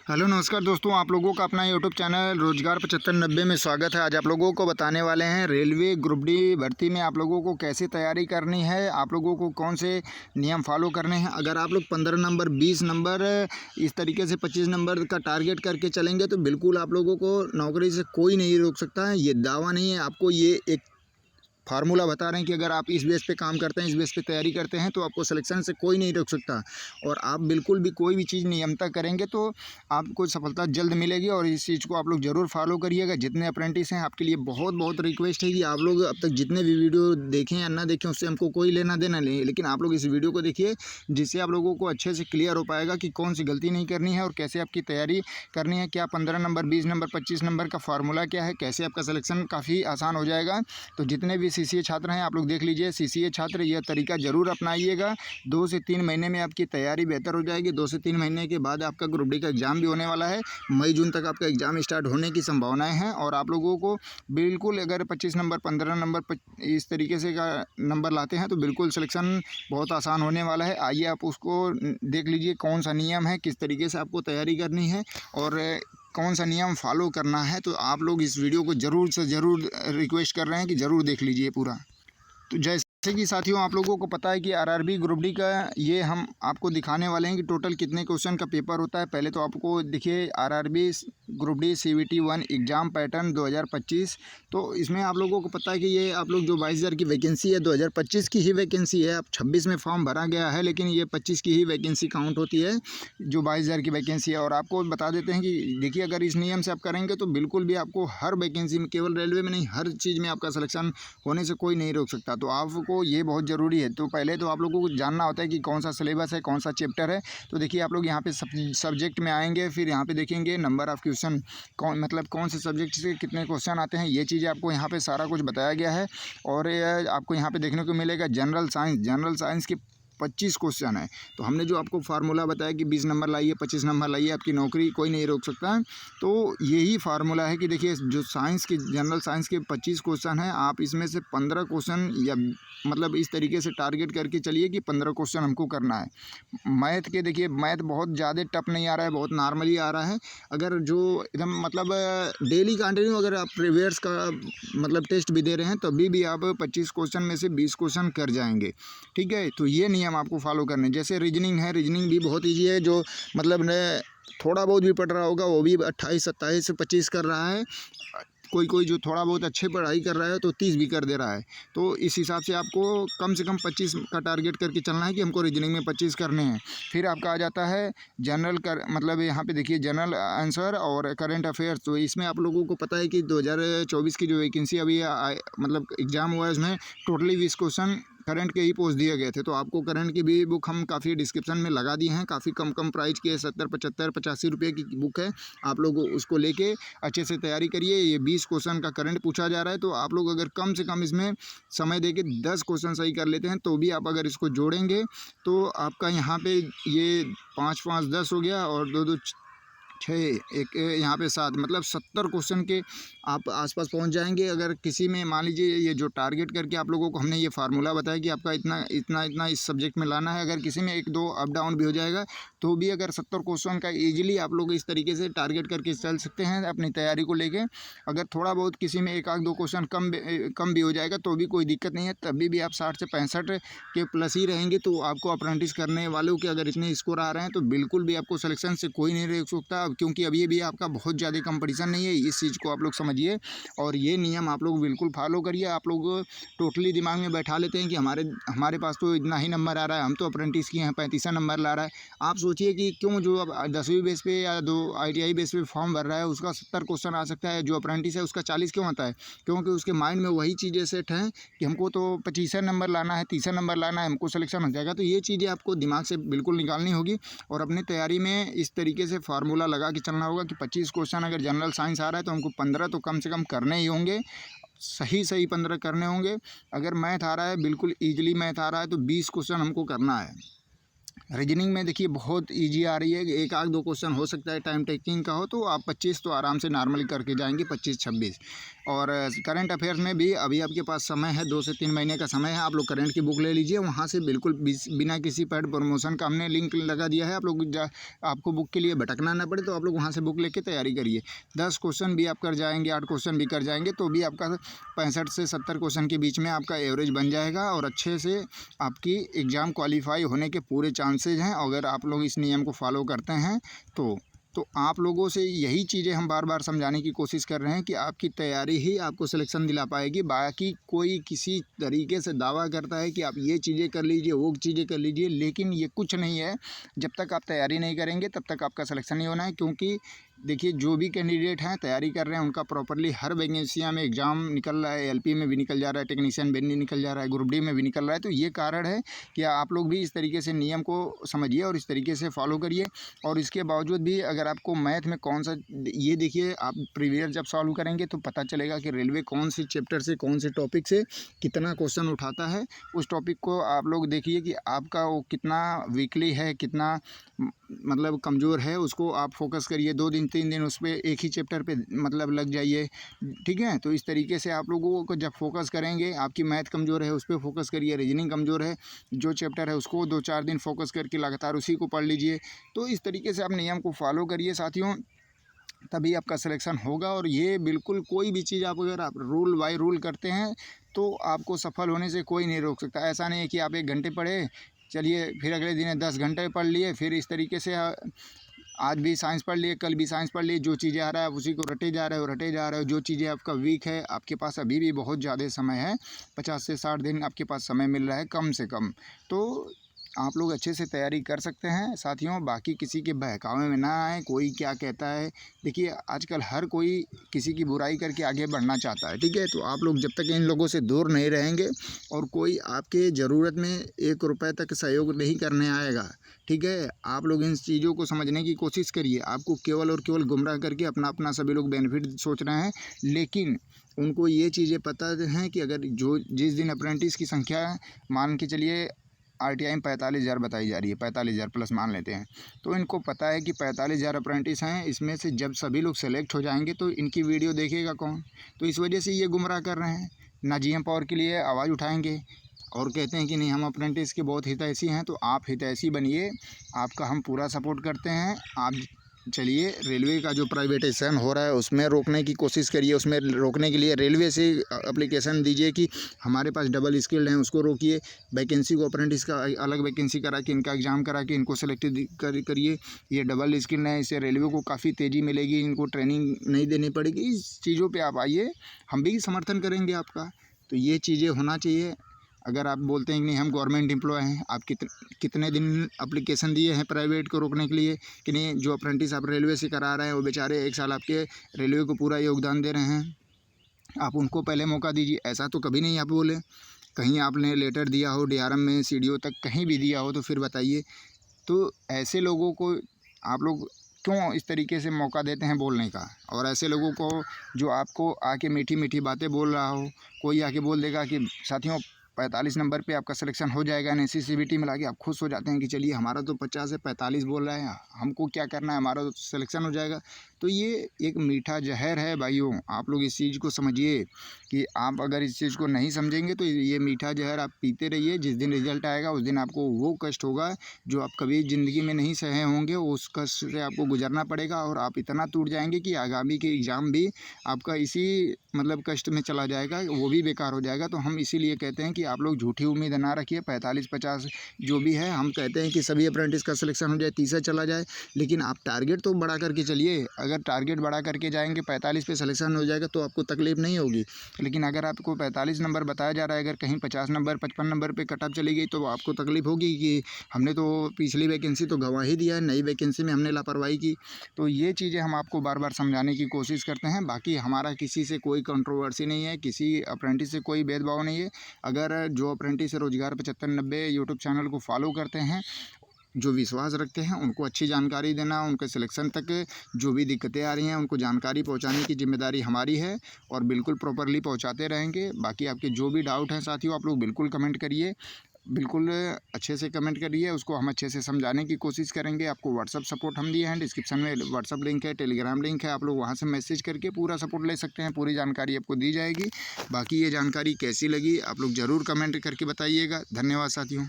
Hello नमस्कार दोस्तों, आप लोगों का अपना यूट्यूब चैनल रोजगार 7590 में स्वागत है। आज आप लोगों को बताने वाले हैं रेलवे ग्रुप डी भर्ती में आप लोगों को कैसे तैयारी करनी है, आप लोगों को कौन से नियम फॉलो करने हैं। अगर आप लोग 15 नंबर 20 नंबर इस तरीके से 25 नंबर का टारगेट करके चलेंगे तो बिल्कुल आप लोगों को नौकरी से कोई नहीं रोक सकता है। ये दावा नहीं है, आपको ये एक फार्मूला बता रहे हैं कि अगर आप इस बेस पे काम करते हैं, इस बेस पे तैयारी करते हैं तो आपको सिलेक्शन से कोई नहीं रोक सकता। और आप बिल्कुल भी कोई भी चीज़ नियमता करेंगे तो आपको सफलता जल्द मिलेगी। और इस चीज़ को आप लोग ज़रूर फॉलो करिएगा। जितने अप्रेंटिस हैं आपके लिए बहुत बहुत रिक्वेस्ट है कि आप लोग अब तक जितने भी वीडियो देखें या ना देखें उससे हमको कोई लेना देना नहीं, लेकिन आप लोग इस वीडियो को देखिए जिससे आप लोगों को अच्छे से क्लियर हो पाएगा कि कौन सी गलती नहीं करनी है और कैसे आपकी तैयारी करनी है। क्या 15 नंबर 20 नंबर 25 नंबर का फार्मूला क्या है, कैसे आपका सिलेक्शन काफ़ी आसान हो जाएगा। तो जितने भी सीसीए छात्र हैं आप लोग देख लीजिए, सीसीए छात्र यह तरीका ज़रूर अपनाइएगा। 2 से 3 महीने में आपकी तैयारी बेहतर हो जाएगी। 2 से 3 महीने के बाद आपका ग्रुप डी का एग्ज़ाम भी होने वाला है। मई जून तक आपका एग्ज़ाम स्टार्ट होने की संभावनाएं हैं। और आप लोगों को बिल्कुल अगर 25 नंबर 15 नंबर इस तरीके से का नंबर लाते हैं तो बिल्कुल सिलेक्शन बहुत आसान होने वाला है। आइए आप उसको देख लीजिए कौन सा नियम है, किस तरीके से आपको तैयारी करनी है और कौन सा नियम फॉलो करना है। तो आप लोग इस वीडियो को ज़रूर से ज़रूर रिक्वेस्ट कर रहे हैं कि ज़रूर देख लीजिए पूरा। तो जैसे कि साथियों आप लोगों को पता है कि आरआरबी ग्रुप डी का ये हम आपको दिखाने वाले हैं कि टोटल कितने क्वेश्चन का पेपर होता है। पहले तो आपको देखिए RRB group D CVT 1 exam pattern 2025। तो इसमें आप लोगों को पता है कि ये आप लोग जो 22,000 की वैकेंसी है 2025 की ही वैकेंसी है। अब 26 में फॉर्म भरा गया है लेकिन ये 25 की ही वैकेंसी काउंट होती है जो 22,000 की वैकेंसी है। और आपको बता देते हैं कि देखिए अगर इस नियम से आप करेंगे तो बिल्कुल भी आपको हर वैकेंसी में, केवल रेलवे में नहीं, हर चीज़ में आपका सिलेक्शन होने से कोई नहीं रोक सकता। तो आपको ये बहुत ज़रूरी है। तो पहले तो आप लोगों को जानना होता है कि कौन सा सिलेबस है, कौन सा चैप्टर है। तो देखिए आप लोग यहाँ पे सब्जेक्ट में आएंगे, फिर यहाँ पे देखेंगे नंबर ऑफ़ क्वेश्चन, कौन से सब्जेक्ट से कितने क्वेश्चन आते हैं, ये चीज़ें आपको यहाँ पे सारा कुछ बताया गया है। और आपको यहाँ पे देखने को मिलेगा जनरल साइंस के 25 क्वेश्चन है। तो हमने जो आपको फार्मूला बताया कि 20 नंबर लाइए, 25 नंबर लाइए, आपकी नौकरी कोई नहीं रोक सकता। तो यही फार्मूला है कि देखिए जो जनरल साइंस के 25 क्वेश्चन हैं, आप इसमें से 15 क्वेश्चन या मतलब इस तरीके से टारगेट करके चलिए कि 15 क्वेश्चन हमको करना है। मैथ के देखिए, मैथ बहुत ज़्यादा टफ नहीं आ रहा है, बहुत नॉर्मली आ रहा है। अगर जो एकदम मतलब डेली कंटिन्यू अगर आप प्रीवियस का मतलब टेस्ट भी दे रहे हैं तभी भी आप 25 क्वेश्चन में से 20 क्वेश्चन कर जाएंगे। ठीक है, तो ये नियम आपको फॉलो करने। जैसे रीजनिंग है, रीजनिंग भी बहुत ईजी है। जो मतलब ने थोड़ा बहुत भी पढ़ रहा होगा वो भी 28 27 से 25 कर रहा है। कोई जो थोड़ा बहुत अच्छे पढ़ाई कर रहा है तो 30 भी कर दे रहा है। तो इस हिसाब से आपको कम से कम 25 का टारगेट करके चलना है कि हमको रीजनिंग में 25 करने हैं। फिर आपका आ जाता है जनरल कर मतलब यहाँ पे देखिए जनरल आंसर और करंट अफेयर्स। तो इसमें आप लोगों को पता है कि 2024 की जो वैकेंसी अभी मतलब एग्ज़ाम हुआ है उसमें टोटली 20 क्वेश्चन करंट के ही पोस्ट दिए गए थे। तो आपको करंट की भी बुक हम काफ़ी डिस्क्रिप्शन में लगा दिए हैं। काफ़ी कम प्राइस की है, 70 75 85 रुपये की बुक है। आप लोग उसको लेके अच्छे से तैयारी करिए। ये 20 क्वेश्चन का करंट पूछा जा रहा है। तो आप लोग अगर कम से कम इसमें समय देके 10 क्वेश्चन सही कर लेते हैं तो भी आप अगर इसको जोड़ेंगे तो आपका यहाँ पे ये 5 5 10 हो गया और 2 2 6 एक यहाँ पे 7 मतलब 70 क्वेश्चन के आप आसपास पहुँच जाएंगे। अगर किसी में मान लीजिए ये जो टारगेट करके आप लोगों को हमने ये फार्मूला बताया कि आपका इतना इस सब्जेक्ट में लाना है, अगर किसी में 1-2 अप डाउन भी हो जाएगा तो भी अगर 70 क्वेश्चन का ईजिली आप लोग इस तरीके से टारगेट करके चल सकते हैं अपनी तैयारी को लेके। अगर थोड़ा बहुत किसी में 1 आध 2 क्वेश्चन कम भी हो जाएगा तो भी कोई दिक्कत नहीं है, तभी भी आप 60 से 65 के प्लस ही रहेंगे। तो आपको अप्रेंटिस करने वालों के अगर इतने स्कोर आ रहे हैं तो बिल्कुल भी आपको सिलेक्शन से कोई नहीं रोक सकता। क्योंकि अभी भी आपका बहुत ज़्यादा कंपटीशन नहीं है, इस चीज़ को आप लोग समझिए। और ये नियम आप लोग बिल्कुल फॉलो करिए। आप लोग टोटली दिमाग में बैठा लेते हैं कि हमारे पास तो इतना ही नंबर आ रहा है, हम तो अप्रेंटिस किए हैं, 35 नंबर ला रहा है। आप सोचिए कि क्यों जो अब 10वीं बेस पे या दो ITI बेस पे फॉर्म भर रहा है उसका 70 क्वेश्चन आ सकता है, जो अप्रेंटिस है उसका 40 क्यों आता है? क्योंकि उसके माइंड में वही चीज़ें सेट हैं कि हमको तो 25 नंबर लाना है, 30 नंबर लाना है, हमको सिलेक्शन हो जाएगा। तो ये चीज़ें आपको दिमाग से बिल्कुल निकालनी होगी और अपनी तैयारी में इस तरीके से फार्मूला लगा के चलना होगा कि 25 क्वेश्चन अगर जनरल साइंस आ रहा है तो हमको 15 तो कम से कम करने ही होंगे, सही 15 करने होंगे। अगर मैथ आ रहा है, बिल्कुल ईजिली मैथ आ रहा है तो 20 क्वेश्चन हमको करना है। रीजनिंग में देखिए बहुत इजी आ रही है, 1 आध 2 क्वेश्चन हो सकता है टाइम टेकिंग का हो, तो आप 25 तो आराम से नॉर्मली करके जाएंगे, 25 26। और करंट अफेयर्स में भी अभी आपके पास समय है, 2 से 3 महीने का समय है। आप लोग करंट की बुक ले लीजिए, वहाँ से बिल्कुल बिना किसी पेड प्रमोशन का हमने लिंक लगा दिया है। आप लोग आपको बुक के लिए भटकना ना पड़े, तो आप लोग वहाँ से बुक लेके तैयारी करिए। 10 क्वेश्चन भी आप कर जाएंगे, 8 क्वेश्चन भी कर जाएंगे, तो भी आपका 65 से 70 क्वेश्चन के बीच में आपका एवरेज बन जाएगा और अच्छे से आपकी एग्ज़ाम क्वालिफाई होने के पूरे चांसेज हैं। अगर आप लोग इस नियम को फॉलो करते हैं तो आप लोगों से यही चीज़ें हम बार बार समझाने की कोशिश कर रहे हैं कि आपकी तैयारी ही आपको सिलेक्शन दिला पाएगी। बाकी कोई किसी तरीके से दावा करता है कि आप ये चीज़ें कर लीजिए, वो चीज़ें कर लीजिए, लेकिन ये कुछ नहीं है। जब तक आप तैयारी नहीं करेंगे तब तक आपका सिलेक्शन नहीं होना है। क्योंकि देखिए, जो भी कैंडिडेट हैं तैयारी कर रहे हैं, उनका प्रॉपरली हर वैकेंसियाँ में एग्ज़ाम निकल रहा है। एलपी में भी निकल जा रहा है, टेक्नीशियन भी निकल जा रहा है, ग्रुप डी में भी निकल रहा है। तो ये कारण है कि आप लोग भी इस तरीके से नियम को समझिए और इस तरीके से फॉलो करिए। और इसके बावजूद भी अगर आपको मैथ में कौन सा, ये देखिए, आप प्रीवियस जब सॉल्व करेंगे तो पता चलेगा कि रेलवे कौन से चैप्टर से, कौन से टॉपिक से कितना क्वेश्चन उठाता है। उस टॉपिक को आप लोग देखिए कि आपका वो कितना वीकली है, कितना मतलब कमज़ोर है, उसको आप फोकस करिए। 2 दिन 3 दिन उस पर एक ही चैप्टर पे मतलब लग जाइए, ठीक है। तो इस तरीके से आप लोगों को जब फोकस करेंगे, आपकी मैथ कमज़ोर है उस पर फोकस करिए, रीजनिंग कमज़ोर है, जो चैप्टर है उसको 2-4 दिन फोकस करके लगातार उसी को पढ़ लीजिए। तो इस तरीके से आप नियम को फॉलो करिए साथियों, तभी आपका सिलेक्शन होगा। और ये बिल्कुल कोई भी चीज़ आप अगर आप रूल बाय रूल करते हैं तो आपको सफल होने से कोई नहीं रोक सकता। ऐसा नहीं है कि आप 1 घंटे पढ़े, चलिए फिर अगले दिन 10 घंटे पढ़ लिए, फिर इस तरीके से आज भी साइंस पढ़ लिए, कल भी साइंस पढ़ लिए, जो चीज़ें आ रहा है उसी को रटे जा रहे हो। जो चीज़ें आपका वीक है, आपके पास अभी भी बहुत ज़्यादा समय है, 50 से 60 दिन आपके पास समय मिल रहा है कम से कम। तो आप लोग अच्छे से तैयारी कर सकते हैं साथियों। बाकी किसी के बहकावे में ना आए, कोई क्या कहता है। देखिए, आजकल हर कोई किसी की बुराई करके आगे बढ़ना चाहता है, ठीक है। तो आप लोग जब तक इन लोगों से दूर नहीं रहेंगे और कोई आपके ज़रूरत में 1 रुपये तक सहयोग नहीं करने आएगा, ठीक है। आप लोग इन चीज़ों को समझने की कोशिश करिए। आपको केवल और केवल गुमराह करके अपना सभी लोग बेनिफिट सोच रहे हैं, लेकिन उनको ये चीज़ें पता हैं कि अगर जो जिस दिन अप्रेंटिस की संख्या मान के चलिए आरटीआई में 45,000 बताई जा रही है, 45,000 प्लस मान लेते हैं, तो इनको पता है कि 45,000 अप्रेंटिस हैं। इसमें से जब सभी लोग सेलेक्ट हो जाएंगे तो इनकी वीडियो देखेगा कौन? तो इस वजह से ये गुमराह कर रहे हैं। ना जीएम पावर के लिए आवाज़ उठाएंगे और कहते हैं कि नहीं, हम अप्रेंटिस के बहुत हितैषी हैं। तो आप हितैषी बनिए, आपका हम पूरा सपोर्ट करते हैं। आप चलिए, रेलवे का जो प्राइवेटाइजेशन हो रहा है उसमें रोकने की कोशिश करिए। उसमें रोकने के लिए रेलवे से एप्लीकेशन दीजिए कि हमारे पास डबल स्किल्ड हैं, उसको रोकिए। वैकेंसी को अप्रेंटिस का अलग वैकेंसी करा के, इनका एग्ज़ाम करा के इनको सेलेक्ट करिए। ये डबल स्किल्ड हैं, इससे रेलवे को काफ़ी तेज़ी मिलेगी, इनको ट्रेनिंग नहीं देनी पड़ेगी। इस चीज़ों पर आप आइए, हम भी समर्थन करेंगे आपका। तो ये चीज़ें होना चाहिए। अगर आप बोलते हैं कि नहीं, हम गवर्नमेंट एम्प्लॉय हैं, आप कितने दिन एप्लीकेशन दिए हैं प्राइवेट को रोकने के लिए कि नहीं, जो अप्रेंटिस आप रेलवे से करा रहे हैं वो बेचारे 1 साल आपके रेलवे को पूरा योगदान दे रहे हैं, आप उनको पहले मौका दीजिए। ऐसा तो कभी नहीं आप बोले। कहीं आपने लेटर दिया हो डीआरएम में, सीडीओ तक कहीं भी दिया हो तो फिर बताइए। तो ऐसे लोगों को आप लोग क्यों इस तरीके से मौका देते हैं बोलने का? और ऐसे लोगों को जो आपको आके मीठी मीठी बातें बोल रहा हो, कोई आके बोल देगा कि साथियों 45 नंबर पे आपका सिलेक्शन हो जाएगा, एनएससी-सीबीटी में लाके आप खुश हो जाते हैं कि चलिए हमारा तो 50 से 45 बोल रहे हैं, हमको क्या करना है, हमारा तो सिलेक्शन हो जाएगा। तो ये एक मीठा जहर है भाइयों। आप लोग इस चीज़ को समझिए कि आप अगर इस चीज़ को नहीं समझेंगे तो ये मीठा जहर आप पीते रहिए। जिस दिन रिजल्ट आएगा उस दिन आपको वो कष्ट होगा जो आप कभी ज़िंदगी में नहीं सहे होंगे। उस कष्ट से आपको गुजरना पड़ेगा और आप इतना टूट जाएंगे कि आगामी के एग्ज़ाम भी आपका इसी मतलब कष्ट में चला जाएगा, वो भी बेकार हो जाएगा। तो हम इसीलिए कहते हैं कि आप लोग झूठी उम्मीद ना रखिए। 45-50 जो भी है, हम कहते हैं कि सभी अप्रेंटिस का सिलेक्शन हो जाए, 30 चला जाए, लेकिन आप टारगेट तो बड़ा करके चलिए। अगर टारगेट बड़ा करके जाएंगे, 45 पे सिलेक्शन हो जाएगा तो आपको तकलीफ नहीं होगी। लेकिन अगर आपको 45 नंबर बताया जा रहा है, अगर कहीं 50 नंबर 55 नंबर पे कट ऑफ चली गई तो आपको तकलीफ होगी कि हमने तो पिछली वैकेंसी तो गंवा ही दिया है, नई वैकेंसी में हमने लापरवाही की। तो ये चीज़ें हम आपको बार बार समझाने की कोशिश करते हैं। बाकी हमारा किसी से कोई कंट्रोवर्सी नहीं है, किसी अप्रेंटिस से कोई भेदभाव नहीं है। अगर जो अप्रेंटिस रोजगार 75-90 यूट्यूब चैनल को फॉलो करते हैं, जो विश्वास रखते हैं, उनको अच्छी जानकारी देना, उनके सिलेक्शन तक जो भी दिक्कतें आ रही हैं उनको जानकारी पहुंचाने की जिम्मेदारी हमारी है और बिल्कुल प्रॉपरली पहुंचाते रहेंगे। बाकी आपके जो भी डाउट हैं साथियों, आप लोग बिल्कुल कमेंट करिए। बिल्कुल अच्छे से कमेंट करिए, उसको हम अच्छे से समझाने की कोशिश करेंगे। आपको व्हाट्सअप सपोर्ट हम दिए हैं, डिस्क्रिप्शन में व्हाट्सअप लिंक है, टेलीग्राम लिंक है, आप लोग वहाँ से मैसेज करके पूरा सपोर्ट ले सकते हैं। पूरी जानकारी आपको दी जाएगी। बाकी ये जानकारी कैसी लगी आप लोग ज़रूर कमेंट करके बताइएगा। धन्यवाद साथियों।